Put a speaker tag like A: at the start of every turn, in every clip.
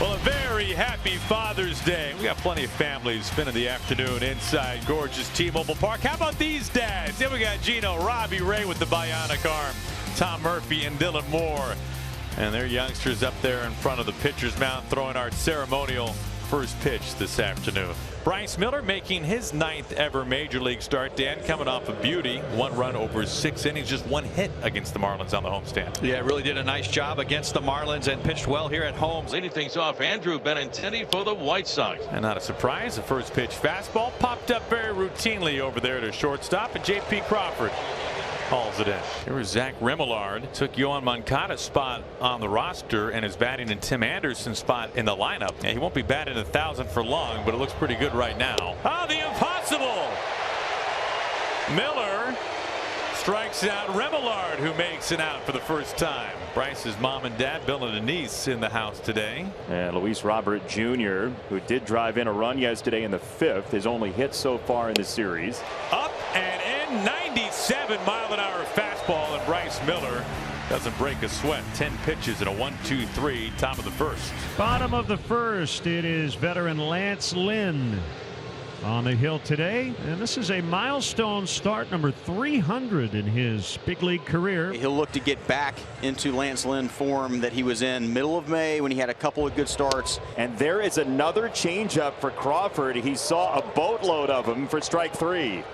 A: Well, a very happy Father's Day. We got plenty of families spending the afternoon inside gorgeous T-Mobile Park. How about these dads? Then we got Gino, Robbie Ray with the bionic arm, Tom Murphy and Dylan Moore. And their youngsters up there in front of the pitcher's mound throwing our ceremonial first pitch this afternoon. Bryce Miller making his 9th ever major league start, Dan, coming off a beauty. 1 run over 6 innings, just 1 hit against the Marlins on the homestand.
B: Yeah, really did a nice job against the Marlins and pitched well here at home.
C: Leading things off, Andrew Benintendi for the White Sox.
A: And not a surprise, the first pitch fastball popped up very routinely over there to shortstop, and J.P. Crawford hauls it in. Here was Zach Remillard, took Yohan Moncada's spot on the roster and is batting in Tim Anderson's spot in the lineup. And he won't be batting 1,000 for long, but it looks pretty good right now. Oh, the impossible! Miller strikes out Remillard, who makes it out for the first time. Bryce's mom and dad, Bill and Denise, in the house today.
D: And Luis Robert Jr., who did drive in a run yesterday in the 5th, his only hit so far in the series.
A: Up and in, 97-mile-an-hour fastball, and Bryce Miller doesn't break a sweat. 10 pitches and a 1-2-3, top of the first.
E: Bottom of the first, it is veteran Lance Lynn on the hill today, and this is a milestone start, number 300 in his big league career.
F: He'll look to get back into Lance Lynn form that he was in middle of May when he had a couple of good starts.
D: And there is another changeup for Crawford. He saw a boatload of them for strike 3.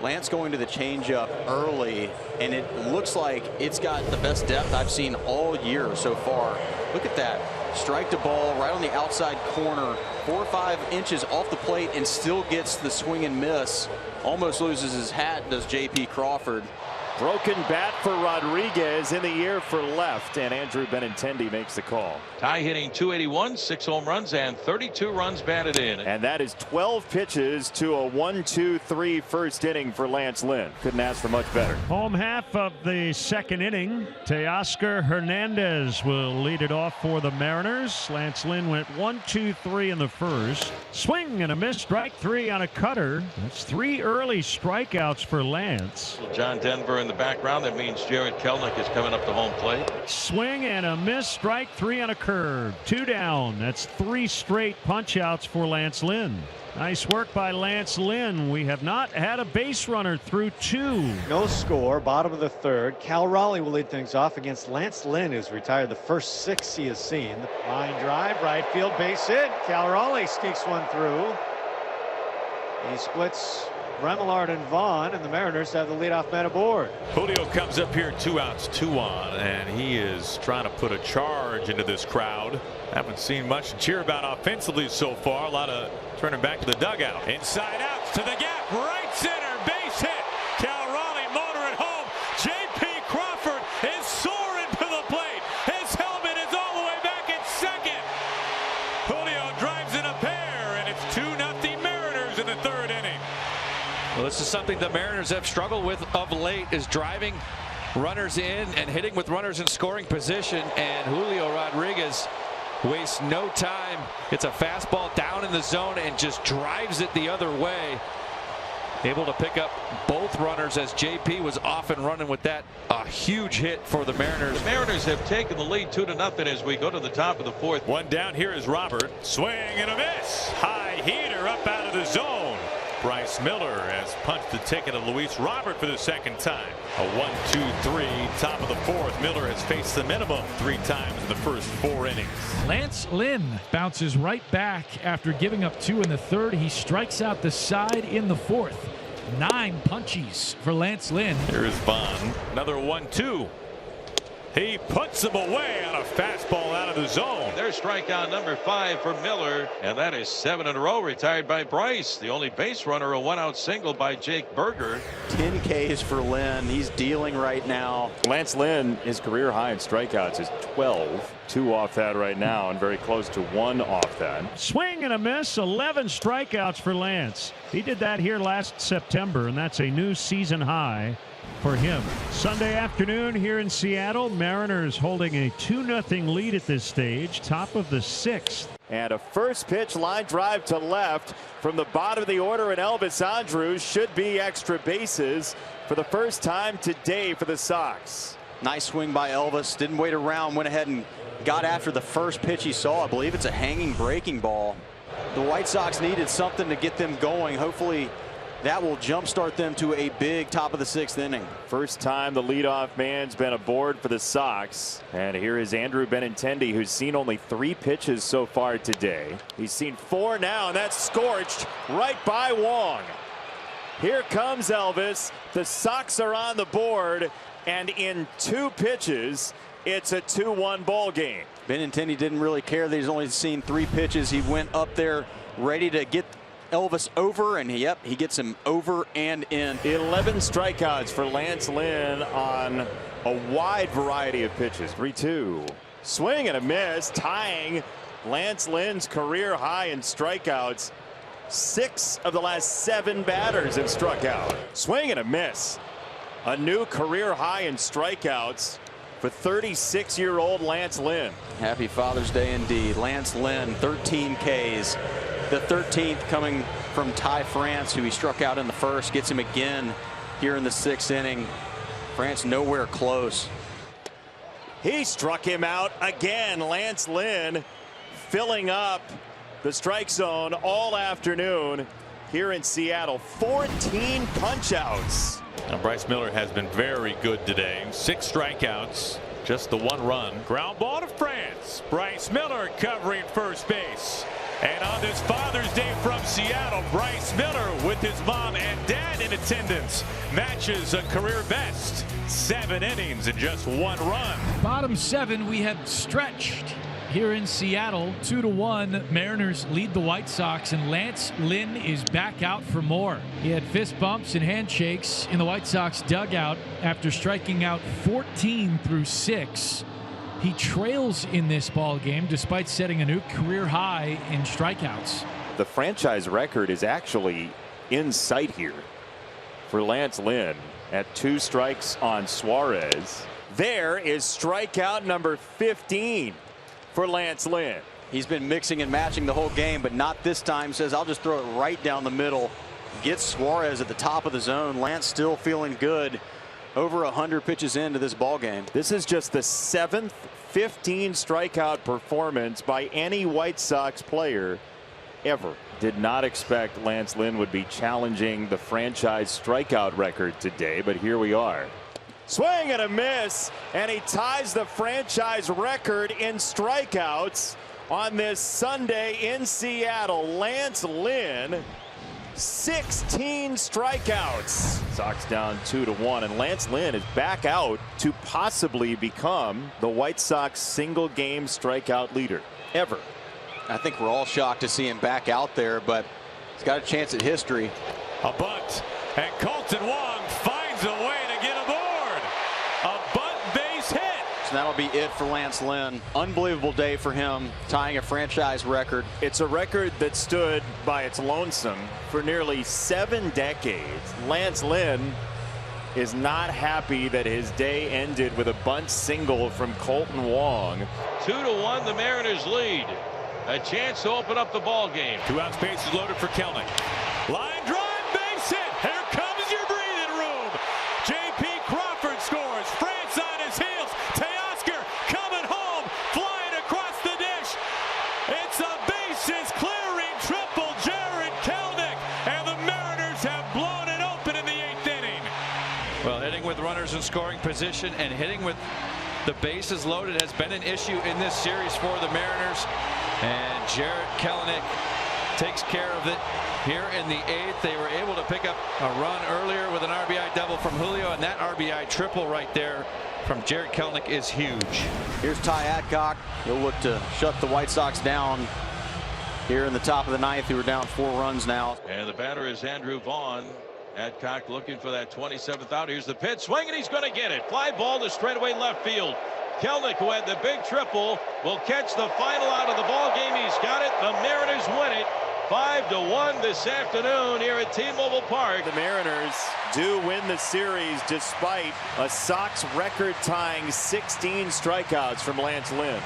F: Lance going to the changeup early, and it looks like it's got the best depth I've seen all year so far. Look at that. Strike to ball right on the outside corner, 4 or 5 inches off the plate, and still gets the swing and miss. Almost loses his hat, does J.P. Crawford.
D: Broken bat for Rodriguez in the air for left, and Andrew Benintendi makes the call.
C: Ty hitting .281, 6 home runs and 32 runs batted in.
D: And that is 12 pitches to a 1-2-3 first inning for Lance Lynn. Couldn't ask for much better.
E: Home half of the second inning. Teoscar Hernandez will lead it off for the Mariners. Lance Lynn went 1-2-3 in the first. Swing and a miss, strike 3 on a cutter. That's 3 early strikeouts for Lance.
C: John Denver in the background. That means Jared Kelnick is coming up to home plate.
E: Swing and a miss, strike 3 on a curve. 2 down. That's 3 straight punch outs for Lance Lynn. Nice work by Lance Lynn. We have not had a base runner through 2.
G: No score, bottom of the 3rd. Cal Raleigh will lead things off against Lance Lynn, who's retired the first 6 he has seen. Line drive, right field, base hit. Cal Raleigh sneaks one through. He splits Remillard and Vaughn, and the Mariners have the leadoff man aboard.
A: Julio comes up here, 2 outs, 2 on, and he is trying to put a charge into this crowd. Haven't seen much to cheer about offensively so far. A lot of turning back to the dugout. Inside outs to the gap, right center, base hit. Cal Raleigh motor at home. J.P. Crawford is soaring to the plate. His helmet is all the way back at second. Julio drives in a pair, and it's 2-0 Mariners in the 3rd inning.
B: Well, this is something the Mariners have struggled with of late, is driving runners in and hitting with runners in scoring position, and Julio Rodriguez wastes no time. It's a fastball down in the zone and just drives it the other way. Able to pick up both runners as JP was off and running with that. A huge hit for the Mariners.
C: The Mariners have taken the lead 2-0 as we go to the top of the 4th.
A: 1 down. Here is Robert. Swing and a miss. High heater up out of the zone. Bryce Miller has punched the ticket of Luis Robert for the 2nd time. A 1-2-3, top of the 4th. Miller has faced the minimum 3 times in the first 4 innings.
H: Lance Lynn bounces right back after giving up 2 in the 3rd. He strikes out the side in the 4th. 9 punchies for Lance Lynn.
A: Here is Vaughn. Another 1-2. He puts him away on a fastball out of the zone.
C: There's strikeout number 5 for Miller, and that is 7 in a row retired by Bryce. The only base runner, a 1-out single by Jake Berger.
F: 10 Ks for Lynn. He's dealing right now.
D: Lance Lynn, his career high in strikeouts is 12. 2 off that right now, and very close to 1 off that.
E: Swing and a miss, 11 strikeouts for Lance. He did that here last September, and that's a new season high for him. Sunday afternoon here in Seattle, Mariners holding a 2-0 lead at this stage, top of the 6th.
D: And a first pitch line drive to left from the bottom of the order, and Elvis Andrus should be extra bases for the first time today for the Sox.
F: Nice swing by Elvis. Didn't wait around. Went ahead and got after the first pitch he saw. I believe it's a hanging breaking ball. The White Sox needed something to get them going. Hopefully that will jumpstart them to a big top of the 6th inning.
D: First time the leadoff man's been aboard for the Sox. And here is Andrew Benintendi, who's seen only 3 pitches so far today. He's seen 4 now, and that's scorched right by Wong. Here comes Elvis. The Sox are on the board, and in 2 pitches, it's a 2-1 ball game.
F: Benintendi didn't really care that he's only seen 3 pitches. He went up there ready to get Elvis over, and he gets him over and in.
D: 11 strikeouts for Lance Lynn on a wide variety of pitches. 3-2. Swing and a miss, tying Lance Lynn's career high in strikeouts. 6 of the last 7 batters have struck out. Swing and a miss. A new career high in strikeouts for 36-year-old Lance Lynn.
F: Happy Father's Day indeed. Lance Lynn, 13 Ks. The 13th coming from Ty France, who he struck out in the first, gets him again here in the 6th inning. France nowhere close.
D: He struck him out again. Lance Lynn filling up the strike zone all afternoon here in Seattle. 14 punch-outs.
A: Now Bryce Miller has been very good today. 6 strikeouts, just the 1 run. Ground ball to France. Bryce Miller covering first base. And on this Father's Day from Seattle, Bryce Miller with his mom and dad in attendance matches a career best. 7 innings and just 1 run.
H: Bottom 7, we had stretched here in Seattle. 2-1. Mariners lead the White Sox, and Lance Lynn is back out for more. He had fist bumps and handshakes in the White Sox dugout after striking out 14 through 6. He trails in this ball game despite setting a new career high in strikeouts.
D: The franchise record is actually in sight here for Lance Lynn at 2 strikes on Suarez. There is strikeout number 15 for Lance Lynn.
F: He's been mixing and matching the whole game, but not this time. Says, I'll just throw it right down the middle. Gets Suarez at the top of the zone. Lance still feeling good. Over 100 pitches into this ball game.
D: This is just the 7th 15 strikeout performance by any White Sox player ever. Did not expect Lance Lynn would be challenging the franchise strikeout record today, but here we are. Swing and a miss, and he ties the franchise record in strikeouts on this Sunday in Seattle. Lance Lynn, 16 strikeouts. Sox down 2-1, and Lance Lynn is back out to possibly become the White Sox single game strikeout leader ever.
F: I think we're all shocked to see him back out there, but he's got a chance at history.
A: A bunt, and Colton Wong finds a way to get aboard. A bunt base hit.
F: So that'll be it for Lance Lynn. Unbelievable day for him, tying a franchise record.
D: It's a record that stood by its lonesome for nearly 7 decades. Lance Lynn is not happy that his day ended with a bunt single from Colton Wong.
C: 2-1, the Mariners lead. A chance to open up the ball game.
A: 2 outs, bases loaded for Kelnick. Line drive, base hit. Here comes your breathing room. J.P. Crawford scores. France on his heels. Teoscar coming home, flying across the dish. It's a bases clearing triple. Jared Kelnick, and the Mariners have blown it open in the 8th inning.
B: Well, hitting with runners in scoring position and hitting with the bases loaded has been an issue in this series for the Mariners. And Jared Kelnick takes care of it here in the 8th. They were able to pick up a run earlier with an RBI double from Julio, and that RBI triple right there from Jared Kelnick is huge.
F: Here's Ty Adcock. He'll look to shut the White Sox down here in the top of the 9th. Who are down 4 runs now.
C: And the batter is Andrew Vaughn. Adcock looking for that 27th out. Here's the pitch, swing, and he's going to get it. Fly ball to straightaway left field. Kelnick, who had the big triple, will catch the final out of the ball game. He's got it. The Mariners win it 5-1 this afternoon here at T-Mobile Park.
D: The Mariners do win the series despite a Sox record tying 16 strikeouts from Lance Lynn.